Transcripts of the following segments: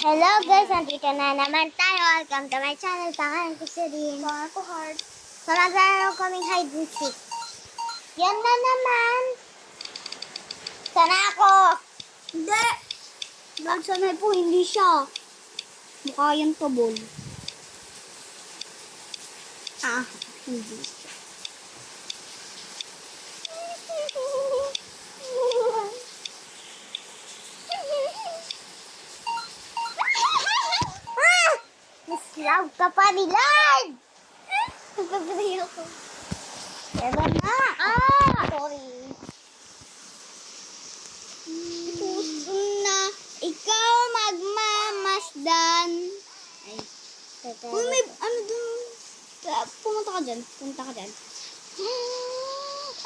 Hello guys, nandito na naman tayo. Welcome to my channel. Tangan ko si Rin. Ako heart. So, naglaro kaming hide and seek. Yan na naman. Sana ako. Hindi. Nagsanay po, hindi siya. Mukha yan tabol. Hindi siya. Mas love ka pa ni Lord. Napapalay ako. Diba na? Sorry. Puso na ikaw magmamasdan. Ay. Uy, may ano dun. Pumunta ka dyan. Punta ka dyan.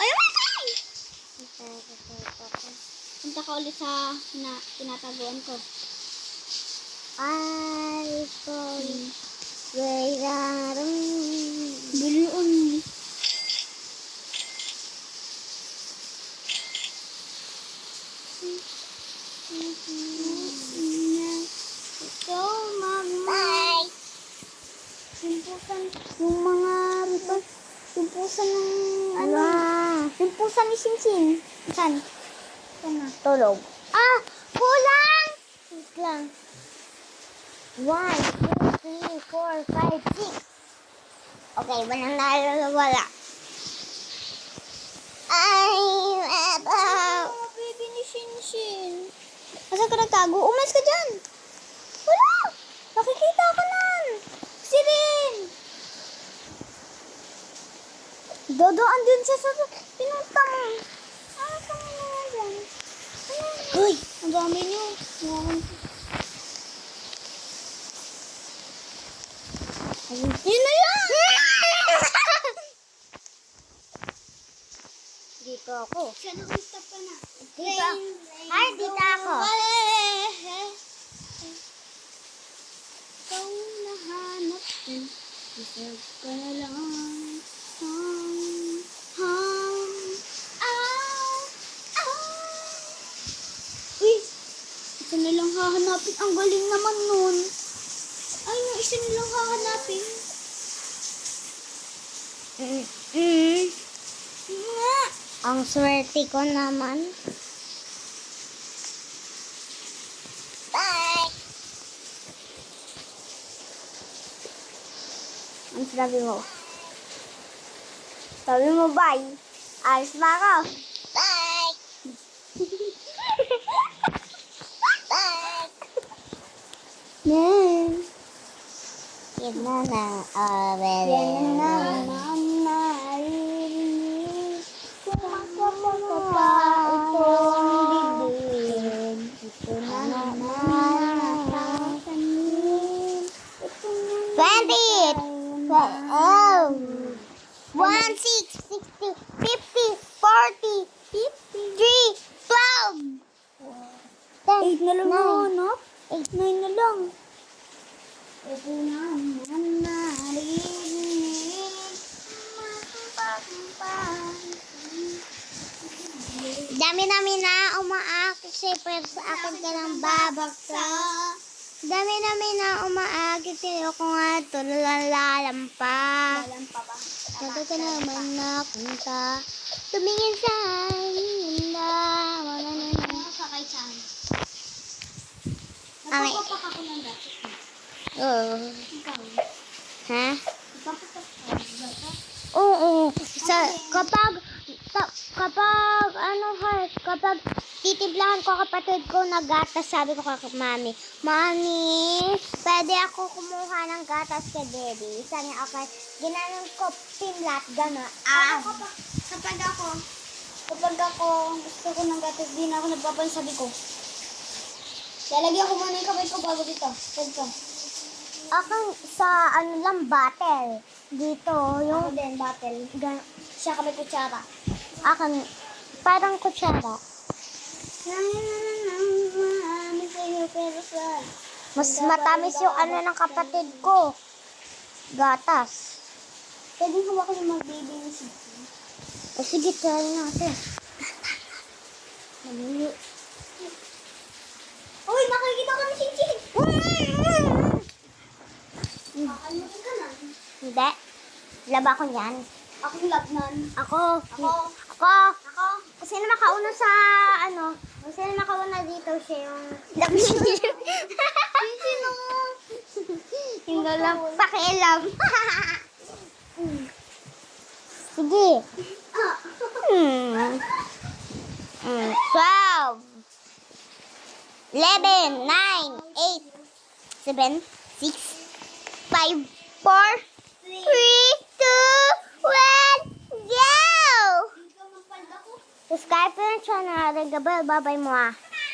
Ay, ay! Punta ka ulit sa tinataguan ko. I fall where Bilion. Ikaw Bye. Simpusan yung mga simpusan ng ano. Simpusan ni Sinsin. Saan? Saan na? Tulog. Kulang! Wait lang. 1, 2, 3, 4, 5, 6. Okay, walang nalawala. I'm about... Oh, baby ni Sinsin. Asan ka nagtago? Umalis ka dyan. Wala! Nakikita ka nun. Si Rin. Dodoan din siya sa pinunta mo. Saan mo na dyan? Hoy! Ang dami niyo. Yun na yan! Dito ako. Siya nag-stop ka na. Dito. Ay, dito ako. Ikaw nahanap din. Deserve ka na lang. Uy! Isa na lang hahanapin. Ang galing naman nun. Ay, yung isa na lang hahanapin. Nga! Ang swerte ko naman. Bye! Ang sabi mo? Sabi mo, bye. Alis na ako. Bye! Bye! Yan. Yan na na. Yan na naman naririnig. Kumakapa pa itong bibig. Ito na naman nakasanin. Ito na 20! Oh! 1, 6, 60, 50, 40, 53, 12! 8 na lang nahanap. 8. 9 na lang. Ito na naman naririnig. Dami-dami na umaakit pero sa akin ka lang babagsak. Dami-dami na umaakit sa'yo kung nga ito lalalampa. Walang pa ba? Sabi ka naman napunta. Tumingin sa hinda. Wala na na. Sakay saan? Ay. Nagpapapak ako ng dati. Oo. Ikaw? Ha? Nagpapapak ako ng dati? Oo. Kapag titiblahan ko kapatid ko ng gatas, sabi ko kay mami, Mami, pwede ako kumuha ng gatas kay Daddy. Sabi niya, okay. Ginanon ko, pinlat, gano'n. Kapag ako gusto ko ng gatas, di na ako nagpapansabi ko. Lalagyan ko muna yung kamay ko bago dito. Pwede. Akang sa battle. Dito, Ako yung din, battle. Siya kami kutsara. akan parang kutsara. Marami sa'yo, pero sa... Mas matamis yung ng kapatid ko. Gatas. Pwede hawakan yung mag-baby ni Sisi. O sige, try natin. Uy, nakikita ko ni Sisi! Kakalimutin ka na. Hindi. Laba ko yan. Ako labnan. Ako. Ako. Ako. Ako. Kung sino makauna sa ano, kung sino makauna dito siya yung labi niya. Sino? Hindi lang pakialam. Sige. Ah. 12. 11, 9, 8, 7, 6, 5, 4, 3, 2, 1, go! Hindi ka magpalda ko. Subscribe to the channel. Ring the bell. Bye-bye mo ah.